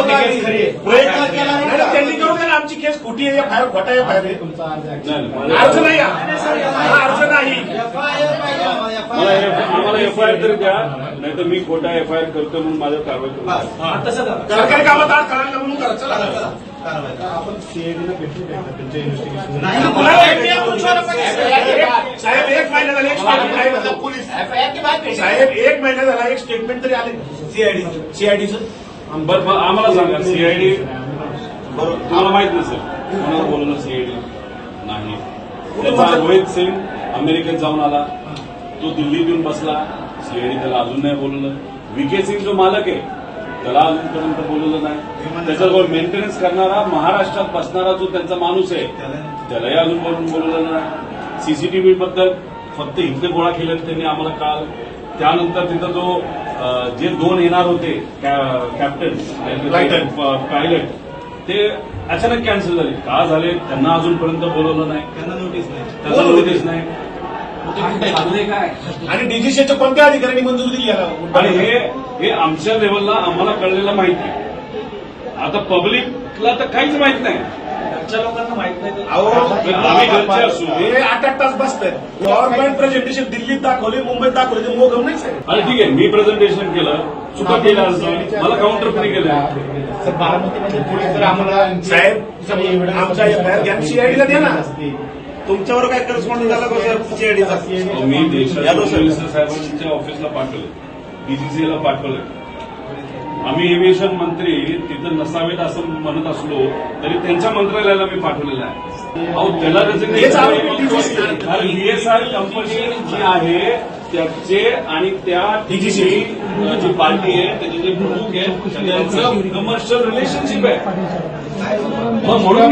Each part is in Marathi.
प्रयत्न केला नाही, त्यांनी करून द्या ना. आमची केस खोटी आहे, फायर खोटा आहे, फायर अर्ज नाही, अर्ज नाही. आम्हाला एफआयआर तरी द्या, नाही तर मी खोटा एफआयआर करतो म्हणून माझ्यावर कारवाई करू. सरकारी कामात आज करायला म्हणून करा. चला आपण सीआयडीला भेटू त्यांच्या इन्व्हेस्टिगेशन साहेब 1 महिना झाला एक स्टेटमेंट पोलीस साहेब 1 महिना झाला एक स्टेटमेंट तरी आले सीआयडीचं. बरं आम्हाला सांगा, सीआयडी तुम्हाला माहित नसेल कोणाला बोलवलं सीआयडी नाही. त्याचा रोहित सिंग अमेरिकेत जाऊन आला, तो दिल्लीत येऊन बसला, सीआयडी त्याला अजून नाही बोलवलं. व्हीके सिंग जो मालक आहे त्याला अजूनपर्यंत बोलवलं नाही. त्याच्याजवळ मेंटेनन्स करणारा महाराष्ट्रात बसणारा जो त्यांचा माणूस आहे त्यालाही अजून बोलवलं नाही. सीसीटीव्ही बद्दल फक्त इथले गोळा केलेत त्यांनी आम्हाला काल. त्यानंतर तिथं जो जे 2 येणार होते कॅप्टन पायलट ते अचानक कॅन्सल झाले. का झाले त्यांना अजूनपर्यंत बोलवलं नाही, त्यांना नोटीस नाही. आणि डीजीसीच्या कोणत्या अधिकाऱ्यांनी मंजुरी दिली याला? आणि हे आमच्या लेवलला आम्हाला कळलेलं माहिती. आता पब्लिकला तर काहीच माहित नाही. लोकांना माहित नाही. आम्ही घरचे असू हे 8-8 तास बसतात. गव्हर्नमेंट प्रेझेंटेशन दिल्लीत दाखवले, मुंबईत दाखवले, ते मोगम नाही साहेब. आणि ठीक आहे, मी प्रेझेंटेशन केलं, चुका केलं असतं, मला काउंटर फ्री केलं. बारामतीमध्ये पोलीस जर आम्हाला साहेब आमचा एफआयआर घ्या, सीआयडीला द्या ना. तुमच्यावर काय करस्पॉन्डिंग झाला का सर सीआयडीचा? मी देशाच्या मिनिस्टर साहेबांच्या ऑफिसला पाठवले, डीजीसीला पाठवले. आम्ही एव्हिएशन मंत्री तिथं नसावेत असं म्हणत असलो तरी त्यांच्या मंत्रालयाला मी पाठवलेलं आहे. अहो त्याला कारण बीएसआर कंपनी जी आहे त्याचे आणि त्या डीजीसी जी पार्टी आहे त्याचे जे प्रमुख आहे त्यांचं कमर्शियल रिलेशनशिप आहे. मग म्हणून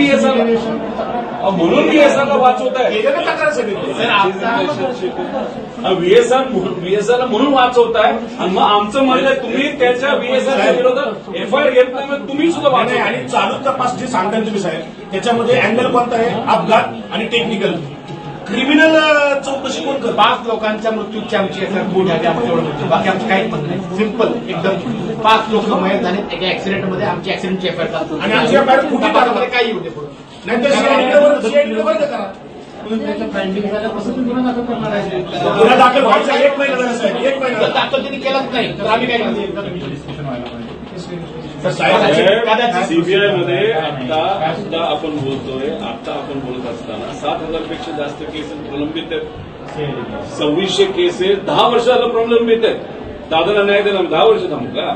बीएसआरला वाचवत आहे. बीएसआरला म्हणून वाचवत आहे. आणि मग आमचं म्हणणं तुम्ही त्याच्या बीएसआरच्या विरोधात एफआयआर घेत नाही, मग तुम्ही सुद्धा वाचवताय. आणि चालू तपास जे सांगताय तुम्ही साहेब त्याच्यामध्ये अँगल कोणता आहे? अपघात आणि टेक्निकल. क्रिमिनल चौकशी कोण करतो? 5 लोकांच्या मृत्यूची आमची बोर्ड आहे, बाकी आमचं काहीच म्हणत नाही. सिंपल एकदम 5 लोक मयत झाले एका ऍक्सिडेंटमध्ये. आमची ऍक्सिडेंटची एफआयआर करतो आणि आमची एफआयआर कुठे तपासामध्ये काही येऊ दे पुढे. नाहीतर सीआयडीला बंद करा. त्याच्या फाइंडिंग झाल्यापासून गुन्हा दाखल करणार आहे. गुन्हा दाखल व्हायचा 1 महिना झाला साहेब, 1 महिना. दाखल त्यांनी केलाच नाही तर आम्ही काय करतो? सीबीआयमध्ये आता आपण बोलतोय, आता आपण बोलत असताना 7,000 पेक्षा जास्त केसेस प्रलंबित आहेत. 2600 केसेस 10 वर्षाला प्रलंबित आहेत. दादाला न्याय देणार 10 वर्ष थांबू का?